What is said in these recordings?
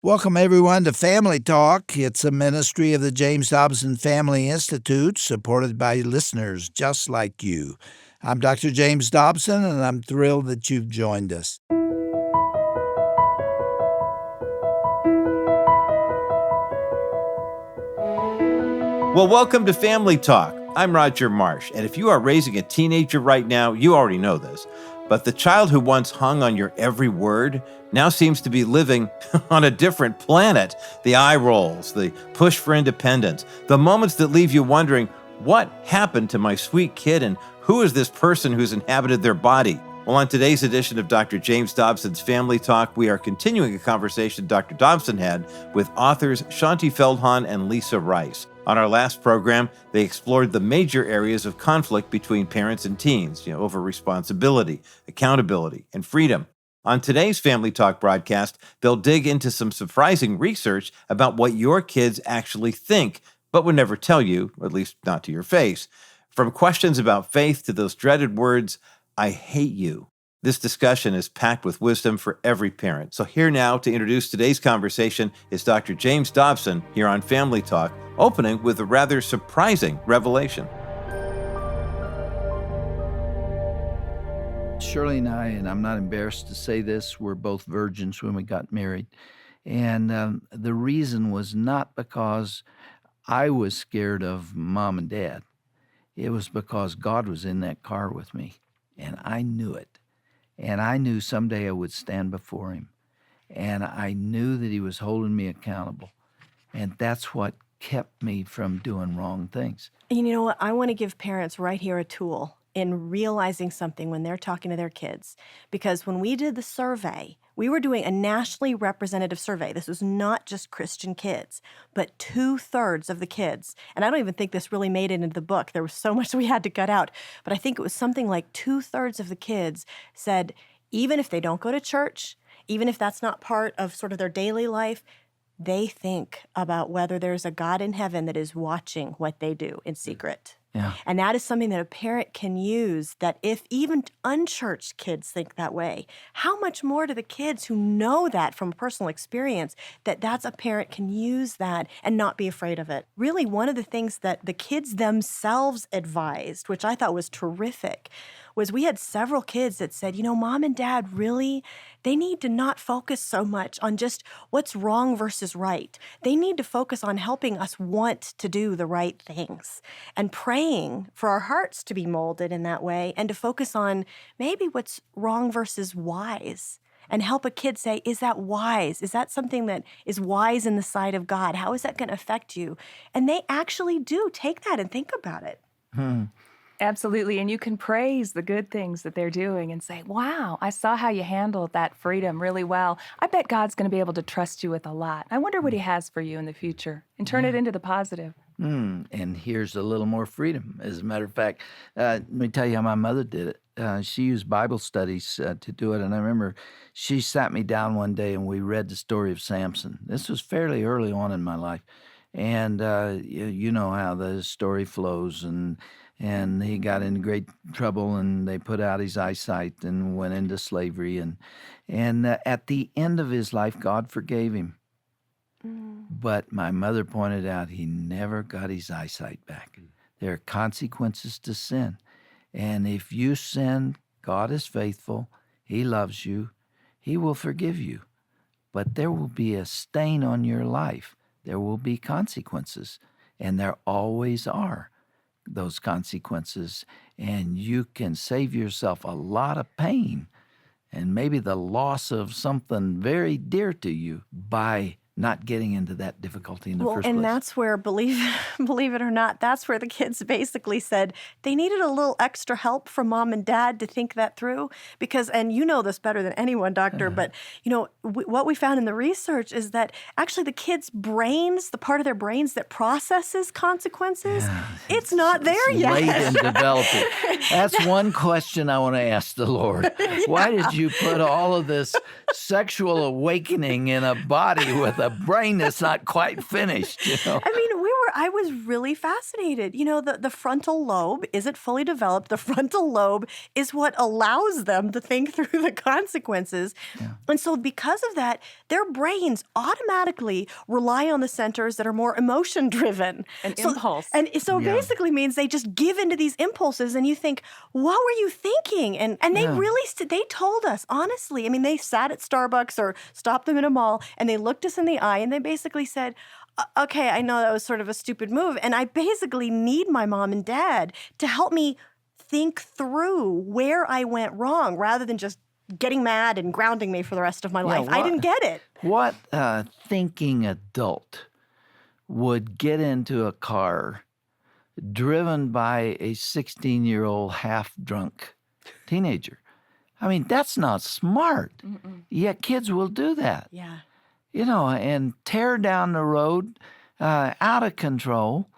Welcome, everyone, to Family Talk. It's a ministry of the James Dobson Family Institute, supported by listeners just like you. I'm Dr. James Dobson, and I'm thrilled that you've joined us. Well, welcome to Family Talk. I'm Roger Marsh, and if you are raising a teenager right now, you already know this. But the child who once hung on your every word now seems to be living on a different planet. The eye rolls, the push for independence, the moments that leave you wondering, what happened to my sweet kid and who is this person who's inhabited their body? Well, on today's edition of Dr. James Dobson's Family Talk, we are continuing a conversation Dr. Dobson had with authors Shaunti Feldhahn and Lisa Rice. On our last program, they explored the major areas of conflict between parents and teens, over responsibility, accountability, and freedom. On today's Family Talk broadcast, they'll dig into some surprising research about what your kids actually think, but would never tell you, at least not to your face. From questions about faith to those dreaded words, I hate you. This discussion is packed with wisdom for every parent. So here now to introduce today's conversation is Dr. James Dobson here on Family Talk, opening with a rather surprising revelation. Shirley and I'm not embarrassed to say this, we're both virgins when we got married. And the reason was not because I was scared of mom and dad. It was because God was in that car with me, and I knew it. And I knew someday I would stand before him. And I knew that he was holding me accountable. And that's what kept me from doing wrong things. And you know what? I want to give parents right here a tool in realizing something when they're talking to their kids. Because when we did the survey, we were doing a nationally representative survey. This was not just Christian kids, but 2/3 of the kids. And I don't even think this really made it into the book. There was so much we had to cut out. But I think it was something like 2/3 of the kids said, even if they don't go to church, even if that's not part of sort of their daily life, they think about whether there's a God in heaven that is watching what they do in secret. Yeah. And that is something that a parent can use, that if even unchurched kids think that way, how much more do the kids who know that from personal experience, that's a parent can use that and not be afraid of it. Really, one of the things that the kids themselves advised, which I thought was terrific, was we had several kids that said, mom and dad really, they need to not focus so much on just what's wrong versus right. They need to focus on helping us want to do the right things and praying for our hearts to be molded in that way and to focus on maybe what's wrong versus wise. And help a kid say, is that wise? Is that something that is wise in the sight of God? How is that going to affect you? And they actually do take that and think about it. Absolutely. And you can praise the good things that they're doing and say, wow, I saw how you handled that freedom really well. I bet God's going to be able to trust you with a lot. I wonder what he has for you in the future, and turn it into the positive. And here's a little more freedom. As a matter of fact, let me tell you how my mother did it. She used Bible studies to do it. And I remember she sat me down one day and we read the story of Samson. This was fairly early on in my life. And you know how the story flows, and he got in great trouble, and they put out his eyesight and went into slavery. And at the end of his life, God forgave him. But my mother pointed out he never got his eyesight back. There are consequences to sin. And if you sin, God is faithful. He loves you. He will forgive you. But there will be a stain on your life. There will be consequences. And there always are those consequences. And you can save yourself a lot of pain and maybe the loss of something very dear to you by not getting into that difficulty in the first place. And that's where, believe it or not, that's where the kids basically said they needed a little extra help from mom and dad to think that through. Because, and you know this better than anyone, doctor, but what we found in the research is that actually the kids' brains, the part of their brains that processes consequences, it's not there yet. Late in developing. That's one question I want to ask the Lord. Why did you put all of this sexual awakening in a body with a brain that's not quite finished? I mean, I was really fascinated. The frontal lobe isn't fully developed. The frontal lobe is what allows them to think through the consequences. Yeah. And so because of that, their brains automatically rely on the centers that are more emotion driven. An impulse. And so Yeah. basically means they just give into these impulses and you think, what were you thinking? And they Yeah. really, they told us, honestly. I mean, they sat at Starbucks or stopped them in a mall and they looked us in the eye and they basically said, okay, I know that was sort of a stupid move. And I basically need my mom and dad to help me think through where I went wrong rather than just getting mad and grounding me for the rest of my life. I didn't get it. What thinking adult would get into a car driven by a 16-year-old half-drunk teenager? I mean, that's not smart. Yet kids will do that, Yeah. and tear down the road out of control.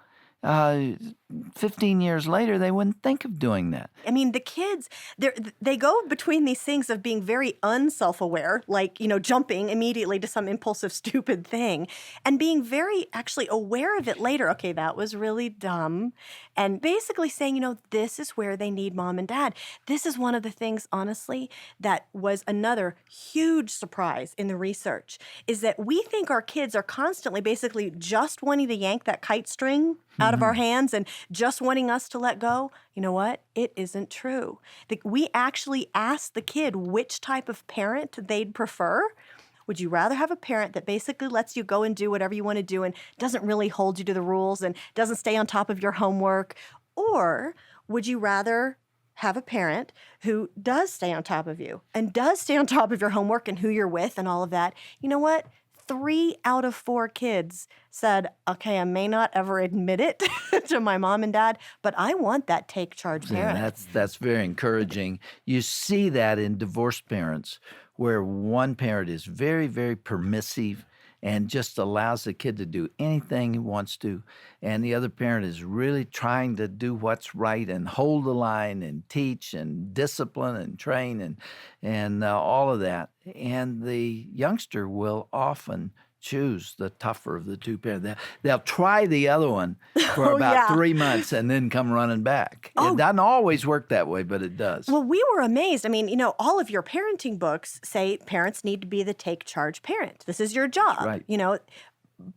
15 years later, they wouldn't think of doing that. I mean, the kids, they go between these things of being very unself-aware, like, jumping immediately to some impulsive, stupid thing, and being very actually aware of it later. Okay, that was really dumb. And basically saying, this is where they need mom and dad. This is one of the things, honestly, that was another huge surprise in the research, is that we think our kids are constantly basically just wanting to yank that kite string out of our hands and just wanting us to let go. You know what? It isn't true. We actually asked the kid which type of parent they'd prefer. Would you rather have a parent that basically lets you go and do whatever you want to do and doesn't really hold you to the rules and doesn't stay on top of your homework? Or would you rather have a parent who does stay on top of you and does stay on top of your homework and who you're with and all of that? You know what? 3 out of 4 kids said, okay, I may not ever admit it to my mom and dad, but I want that take charge parent. Yeah, that's very encouraging. You see that in divorced parents where one parent is very, very permissive and just allows the kid to do anything he wants to, and the other parent is really trying to do what's right and hold the line and teach and discipline and train and all of that. And the youngster will often choose the tougher of the two parents. They'll try the other one for about 3 months and then come running back. It doesn't always work that way, but it does. Well, we were amazed. I mean, all of your parenting books say parents need to be the take charge parent. This is your job. Right.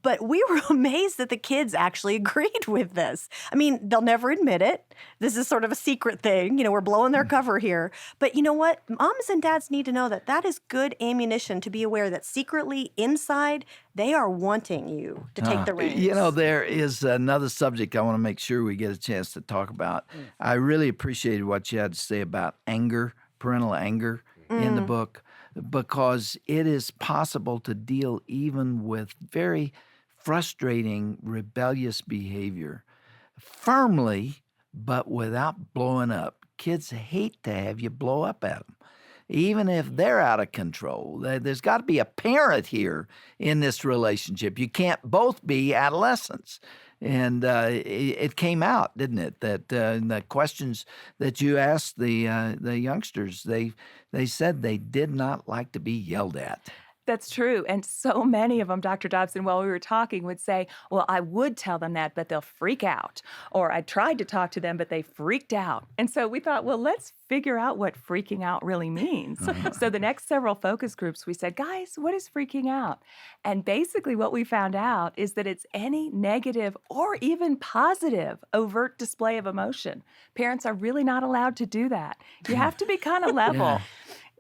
But we were amazed that the kids actually agreed with this. I mean, they'll never admit it. This is sort of a secret thing. We're blowing their cover here. But you know what? Moms and dads need to know that is good ammunition to be aware that secretly inside, they are wanting you to take the reins. There is another subject I want to make sure we get a chance to talk about. I really appreciated what you had to say about anger, parental anger in the book, because it is possible to deal even with very frustrating, rebellious behavior firmly, but without blowing up. Kids hate to have you blow up at them, even if they're out of control. There's got to be a parent here in this relationship. You can't both be adolescents. And it came out, didn't it? That the questions that you asked the youngsters, they said they did not like to be yelled at. That's true. And so many of them, Dr. Dobson, while we were talking, would say, well, I would tell them that, but they'll freak out. Or I tried to talk to them, but they freaked out. And so we thought, well, let's figure out what freaking out really means. So the next several focus groups, we said, guys, what is freaking out? And basically what we found out is that it's any negative or even positive overt display of emotion. Parents are really not allowed to do that. You have to be kind of level. Yeah.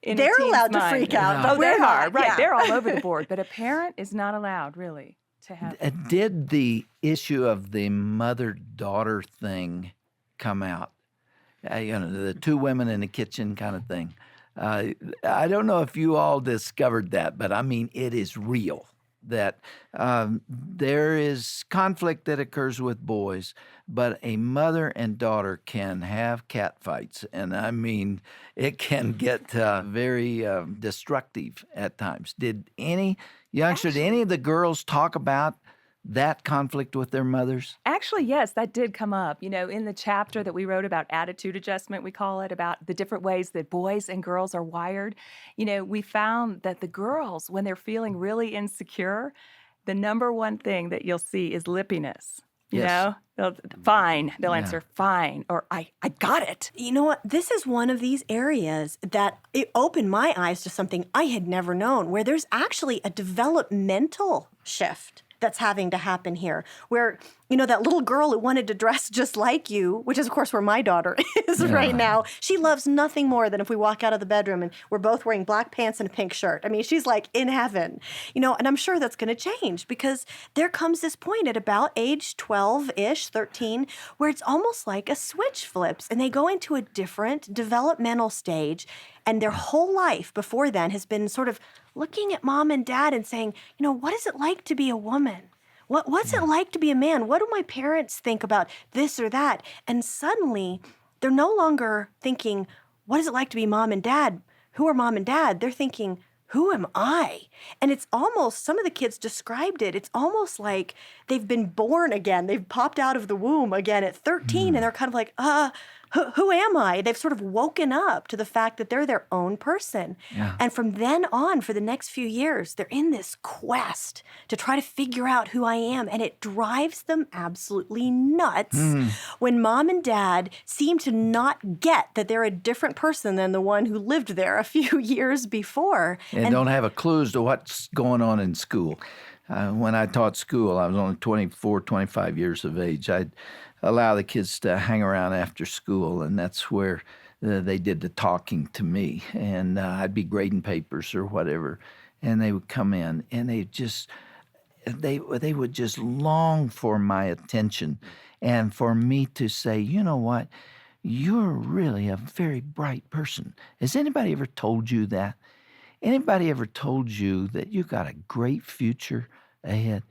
They're allowed to freak out, but they we're are. not. Right, Yeah. they're all over the board. But a parent is not allowed, really, to have. Did the issue of the mother-daughter thing come out? The two women in the kitchen kind of thing. I don't know if you all discovered that, but I mean, it is real. That there is conflict that occurs with boys, but a mother and daughter can have cat fights. And I mean, it can get very destructive at times. Did any of the girls talk about that conflict with their mothers? Actually, yes, that did come up. In the chapter that we wrote about attitude adjustment, we call it, about the different ways that boys and girls are wired. We found that the girls, when they're feeling really insecure, the number one thing that you'll see is lippiness. You Yes. know, fine. They'll Yeah. answer fine, or I got it. You know what? This is one of these areas that it opened my eyes to something I had never known, where there's actually a developmental shift that's having to happen here, where, you know, that little girl who wanted to dress just like you, which is, of course, where my daughter is right now. She loves nothing more than if we walk out of the bedroom and we're both wearing black pants and a pink shirt. I mean, she's like in heaven, you know, and I'm sure that's going to change because there comes this point at about age 12-ish, 13, where it's almost like a switch flips and they go into a different developmental stage. And their whole life before then has been sort of looking at mom and dad and saying, you know, what is it like to be a woman? What's it like to be a man? What do my parents think about this or that? And suddenly, they're no longer thinking, what is it like to be mom and dad? Who are mom and dad? They're thinking, who am I? And it's almost, some of the kids described it, it's almost like they've been born again. They've popped out of the womb again at 13, and they're kind of like, who am I? They've sort of woken up to the fact that they're their own person. Yeah. And from then on, for the next few years, they're in this quest to try to figure out who I am. And it drives them absolutely nuts when mom and dad seem to not get that they're a different person than the one who lived there a few years before. And don't have a clue as to what's going on in school. When I taught school, I was only 24, 25 years of age. I'd allow the kids to hang around after school, and that's where they did the talking to me. And I'd be grading papers or whatever, and they would come in, and they would just long for my attention and for me to say, you know what, you're really a very bright person. Has anybody ever told you that? Anybody ever told you that you got a great future ahead?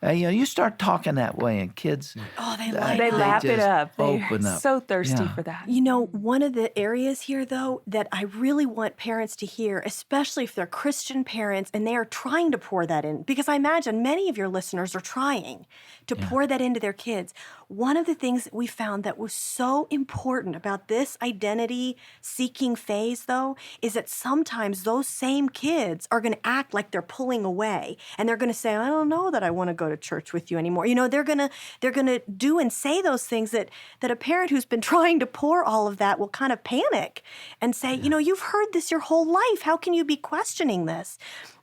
You know, you start talking that way, and kids, Oh, they like They that. lap it just up. open They're up. so thirsty Yeah. for that. You know, one of the areas here, though, that I really want parents to hear, especially if they're Christian parents and they are trying to pour that in, because I imagine many of your listeners are trying to pour that into their kids. One of the things that we found that was so important about this identity seeking phase, though, is that sometimes those same kids are going to act like they're pulling away, and they're going to say, I don't know that I want to go to church with you anymore. You know, they're going to do and say those things that a parent who's been trying to pour all of that will kind of panic and say, you know, you've heard this your whole life. How can you be questioning this?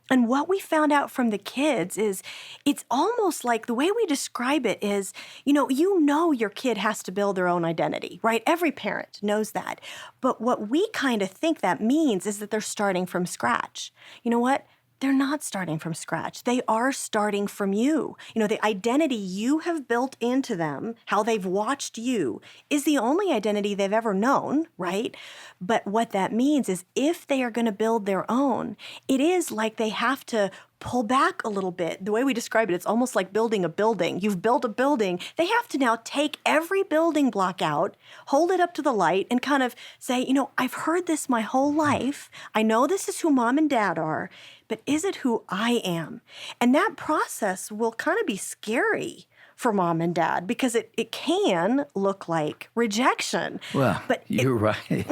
And what we found out from the kids is it's almost like the way we describe it is, you know your kid has to build their own identity, right? Every parent knows that. But what we kind of think that means is that they're starting from scratch. You know what? They're not starting from scratch. They are starting from you. You know, the identity you have built into them, how they've watched you, is the only identity they've ever known, right? But what that means is if they are going to build their own, it is like they have to pull back a little bit. The way we describe it, it's almost like building a building. You've built a building. They have to now take every building block out, hold it up to the light, and kind of say, you know, I've heard this my whole life. I know this is who mom and dad are, but is it who I am? And that process will kind of be scary for mom and dad because it can look like rejection. Well, but you're right.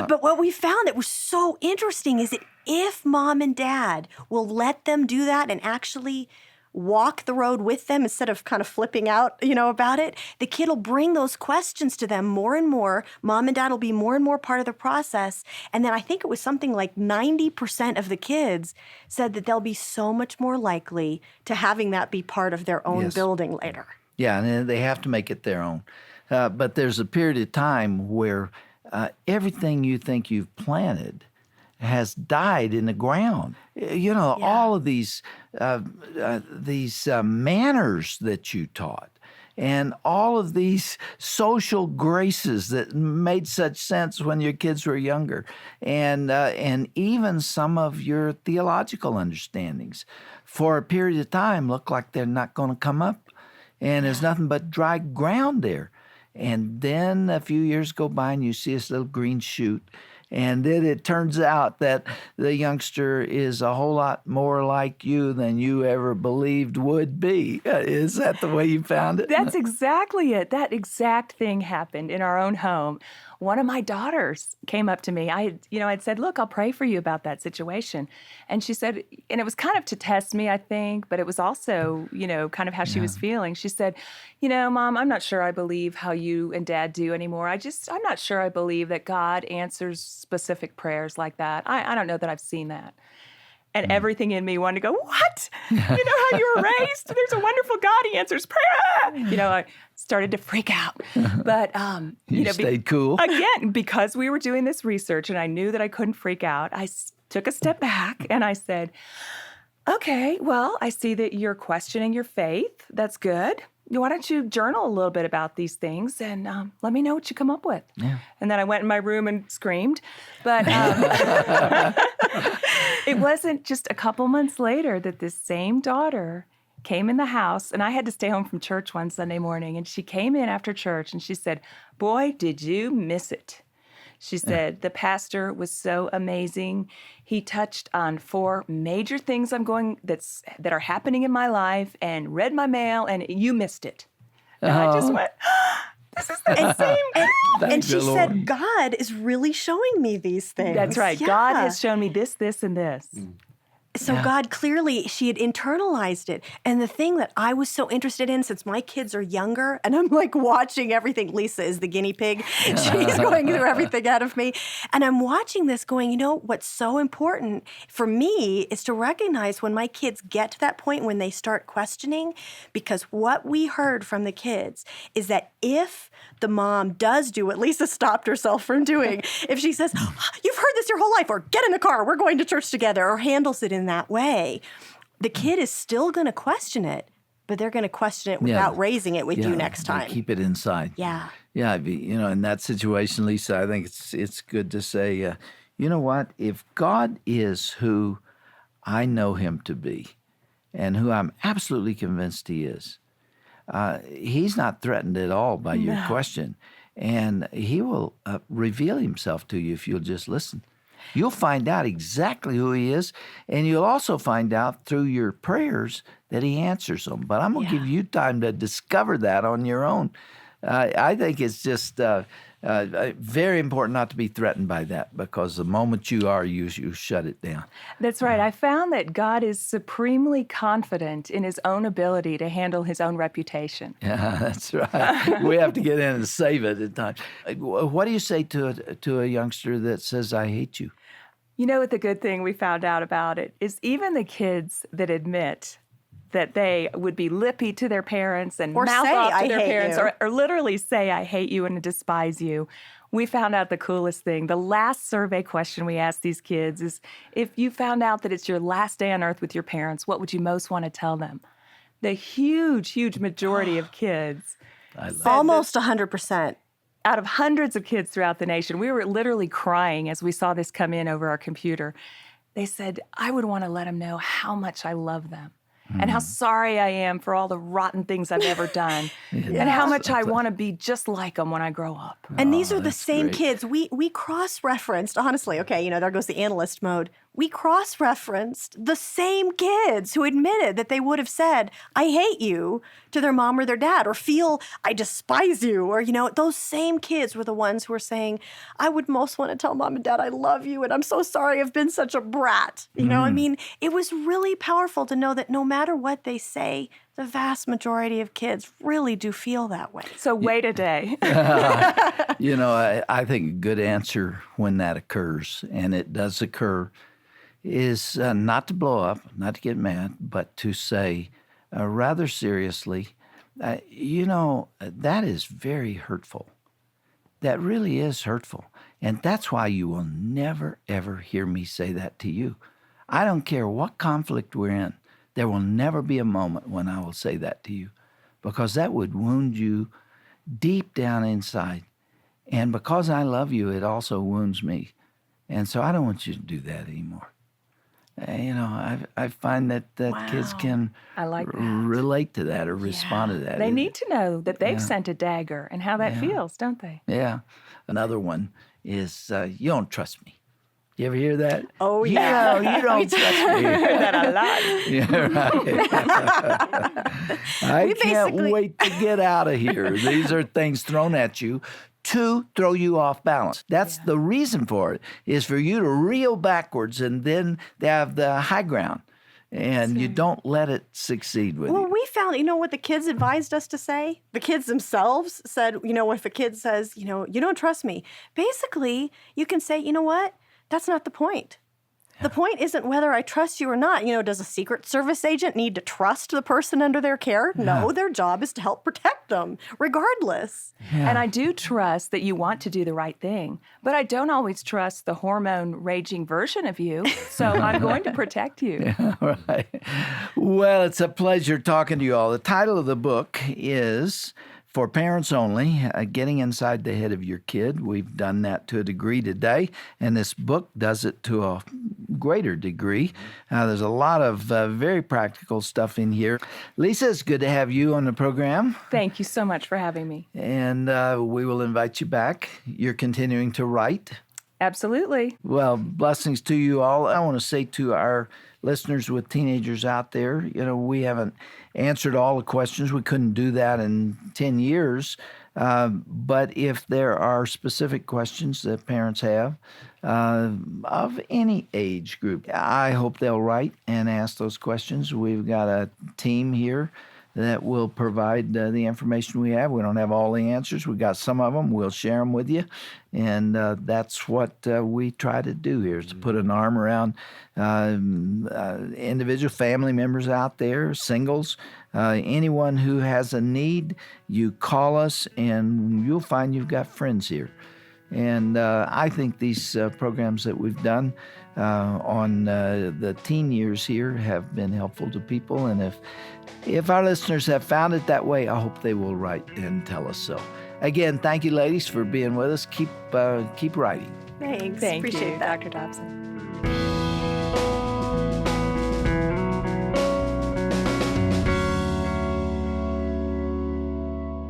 but what we found that was so interesting is that if mom and dad will let them do that and actually walk the road with them instead of kind of flipping out, you know, about it, the kid will bring those questions to them more and more. Mom and dad will be more and more part of the process. And then I think it was something like 90% of the kids said that they'll be so much more likely to having that be part of their own Yes. building later. Yeah, and they have to make it their own. But there's a period of time where everything you think you've planted has died in the ground. You know, all of these manners that you taught, and all of these social graces that made such sense when your kids were younger, and even some of your theological understandings, for a period of time, look like they're not going to come up, and there's nothing but dry ground there. And then a few years go by, and you see this little green shoot, And then it turns out that the youngster is a whole lot more like you than you ever believed would be. Is that the way you found it? That's exactly it. That exact thing happened in our own home. One of my daughters came up to me. I'd said, look, I'll pray for you about that situation. And she said, and it was kind of to test me, I think, but it was also, kind of how she was feeling. She said, Mom, I'm not sure I believe how you and Dad do anymore. I'm not sure I believe that God answers specific prayers like that. I don't know that I've seen that. And everything in me wanted to go, what? You know how you were raised? There's a wonderful God. He answers prayer. I started to freak out. But, you stayed cool. Again, because we were doing this research and I knew that I couldn't freak out, I took a step back and I said, okay, well, I see that you're questioning your faith. That's good. Why don't you journal a little bit about these things and let me know what you come up with? Yeah. And then I went in my room and screamed. But it wasn't just a couple months later that this same daughter came in the house, and I had to stay home from church one Sunday morning, and she came in after church and she said, boy, did you miss it. She said, the pastor was so amazing. He touched on 4 major things that are happening in my life and read my mail, and you missed it. And I just went, this is the same girl. And she said, God is really showing me these things. That's right. Yeah. God has shown me this, this, and this. So God clearly, she had internalized it. And the thing that I was so interested in, since my kids are younger, and I'm like watching everything. Lisa is the guinea pig. She's going through everything out of me. And I'm watching this going, what's so important for me is to recognize when my kids get to that point when they start questioning, because what we heard from the kids is that if the mom does do what Lisa stopped herself from doing, if she says, you've heard this your whole life, or get in the car, we're going to church together, or handles it in that way, the kid is still going to question it, but they're going to question it without raising it with you next time. Keep it inside. Yeah. Yeah, in that situation, Lisa, I think it's good to say, you know what? If God is who I know him to be and who I'm absolutely convinced he is, he's not threatened at all by your question. And he will reveal himself to you if you'll just listen. You'll find out exactly who he is, and you'll also find out through your prayers that he answers them. But I'm going to give you time to discover that on your own. I think it's just very important not to be threatened by that, because the moment you are, you shut it down. That's right. I found that God is supremely confident in his own ability to handle his own reputation. Yeah, that's right. We have to get in and save it at times. What do you say to a youngster that says, I hate you? You know what the good thing we found out about it is, even the kids that admit that they would be lippy to their parents and or mouth say, off to I their hate parents, you. or literally say, I hate you and despise you. We found out the coolest thing. The last survey question we asked these kids is, if you found out that it's your last day on earth with your parents, what would you most want to tell them? The huge majority of kids, almost 100%. out of hundreds of kids throughout the nation, we were literally crying as we saw this come in over our computer. They said, I would want to let them know how much I love them. And how sorry I am for all the rotten things I've ever done. And how much I want to be just like them when I grow up. And these are the that's same great. kids. We cross-referenced, honestly, there goes the analyst mode. We cross-referenced the same kids who admitted that they would have said, I hate you, to their mom or their dad, or feel I despise you, or, those same kids were the ones who were saying, I would most want to tell mom and dad I love you, and I'm so sorry I've been such a brat. It was really powerful to know that no matter what they say, the vast majority of kids really do feel that way. So wait a day. I think a good answer when that occurs, and it does occur, is not to blow up, not to get mad, but to say rather seriously, that is very hurtful. That really is hurtful. And that's why you will never, ever hear me say that to you. I don't care what conflict we're in. There will never be a moment when I will say that to you, because that would wound you deep down inside. And because I love you, it also wounds me. And so I don't want you to do that anymore. I find that kids can I like that. relate to that or respond to that. They need to know that they've sent a dagger and how that feels, don't they? Yeah. Another one is you don't trust me. You ever hear that? Oh, yeah. You don't trust me. hear that a lot. Yeah, right. I We can't basically- wait to get out of here. These are things thrown at you to throw you off balance. That's the reason for it, is for you to reel backwards and then they have the high ground. And you don't let it succeed with Well, you. we found, what the kids advised us to say? The kids themselves said, if a kid says, you don't trust me, basically, you can say, you know what? That's not the point. The point isn't whether I trust you or not. Does a Secret Service agent need to trust the person under their care? No, their job is to help protect them, regardless. And I do trust that you want to do the right thing, but I don't always trust the hormone raging version of you. So I'm going to protect you. Right. Well, it's a pleasure talking to you all. The title of the book is For Parents Only, Getting Inside the Head of Your Kid. We've done that to a degree today, and this book does it to a greater degree. There's a lot of very practical stuff in here. Lisa, it's good to have you on the program, Thank you so much for having me. and we will invite you back. You're continuing to write. Absolutely. Well, blessings to you all. I want to say to our listeners with teenagers out there, we haven't answered all the questions. We couldn't do that in 10 years. But if there are specific questions that parents have of any age group, I hope they'll write and ask those questions. We've got a team here that will provide the information we have. We don't have all the answers. We got some of them. We'll share them with you. And that's what we try to do here, is to put an arm around individual family members out there, singles, anyone who has a need. You call us and you'll find you've got friends here. And I think these programs that we've done on the teen years here have been helpful to people. And if our listeners have found it that way, I hope they will write and tell us so. Again, thank you, ladies, for being with us. Keep writing. Thanks. Thank Appreciate you, that. Dr. Dobson.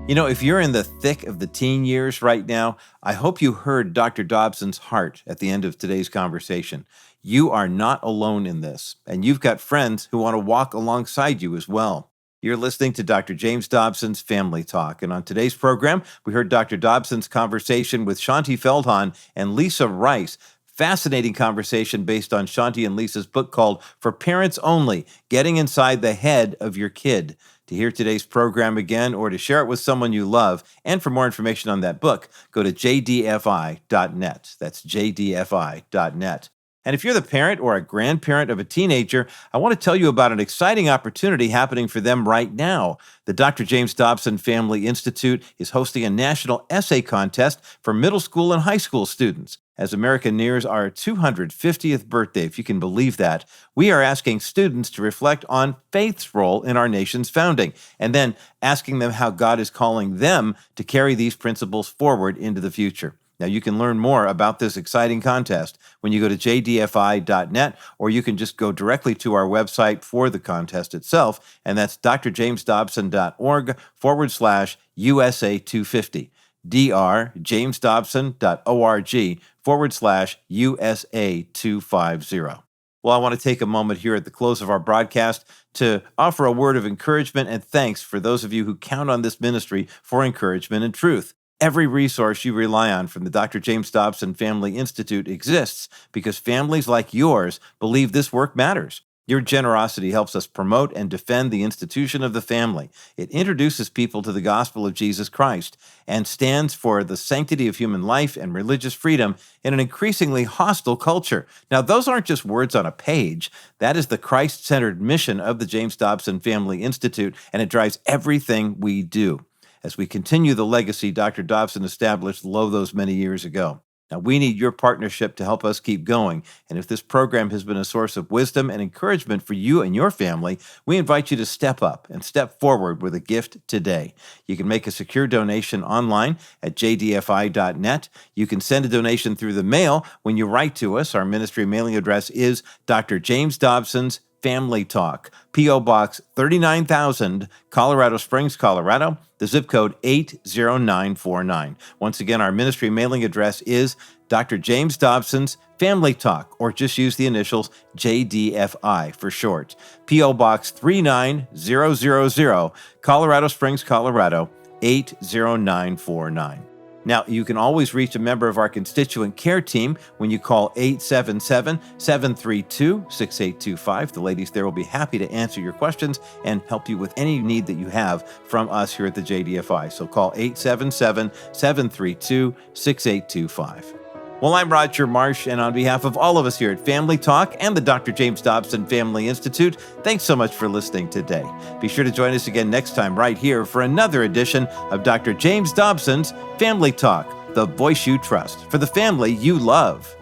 If you're in the thick of the teen years right now, I hope you heard Dr. Dobson's heart at the end of today's conversation. You are not alone in this, and you've got friends who want to walk alongside you as well. You're listening to Dr. James Dobson's Family Talk, and on today's program, we heard Dr. Dobson's conversation with Shaunti Feldhahn and Lisa Rice. Fascinating conversation based on Shaunti and Lisa's book called For Parents Only, Getting Inside the Head of Your Kid. To hear today's program again or to share it with someone you love, and for more information on that book, go to jdfi.net. That's jdfi.net. And if you're the parent or a grandparent of a teenager, I want to tell you about an exciting opportunity happening for them right now. The Dr. James Dobson Family Institute is hosting a national essay contest for middle school and high school students. As America nears our 250th birthday, if you can believe that, we are asking students to reflect on faith's role in our nation's founding, and then asking them how God is calling them to carry these principles forward into the future. Now, you can learn more about this exciting contest when you go to jdfi.net, or you can just go directly to our website for the contest itself, and that's drjamesdobson.org/USA250. drjamesdobson.org/USA250. Well, I want to take a moment here at the close of our broadcast to offer a word of encouragement and thanks for those of you who count on this ministry for encouragement and truth. Every resource you rely on from the Dr. James Dobson Family Institute exists because families like yours believe this work matters. Your generosity helps us promote and defend the institution of the family. It introduces people to the gospel of Jesus Christ and stands for the sanctity of human life and religious freedom in an increasingly hostile culture. Now, those aren't just words on a page. That is the Christ-centered mission of the James Dobson Family Institute, and it drives everything we do as we continue the legacy Dr. Dobson established those many years ago. Now, we need your partnership to help us keep going, and if this program has been a source of wisdom and encouragement for you and your family, we invite you to step up and step forward with a gift today. You can make a secure donation online at jdfi.net. You can send a donation through the mail when you write to us. Our ministry mailing address is Dr. James Dobson's Family Talk, P.O. Box 39,000, Colorado Springs, Colorado, the zip code 80949. Once again, our ministry mailing address is Dr. James Dobson's Family Talk, or just use the initials JDFI for short. P.O. Box 39000, Colorado Springs, Colorado 80949. Now, you can always reach a member of our constituent care team when you call 877-732-6825. The ladies there will be happy to answer your questions and help you with any need that you have from us here at the JDFI. So call 877-732-6825. Well, I'm Roger Marsh, and on behalf of all of us here at Family Talk and the Dr. James Dobson Family Institute, thanks so much for listening today. Be sure to join us again next time right here for another edition of Dr. James Dobson's Family Talk, the voice you trust for the family you love.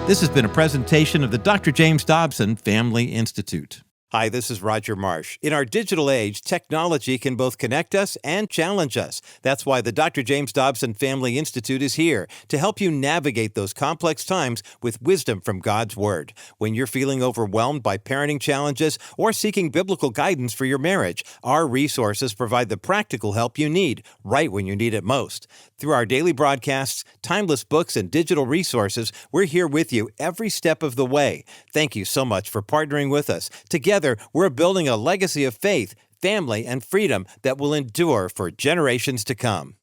This has been a presentation of the Dr. James Dobson Family Institute. Hi, this is Roger Marsh. In our digital age, technology can both connect us and challenge us. That's why the Dr. James Dobson Family Institute is here to help you navigate those complex times with wisdom from God's Word. When you're feeling overwhelmed by parenting challenges or seeking biblical guidance for your marriage, our resources provide the practical help you need right when you need it most. Through our daily broadcasts, timeless books, and digital resources, we're here with you every step of the way. Thank you so much for partnering with us. Together, we're building a legacy of faith, family, and freedom that will endure for generations to come.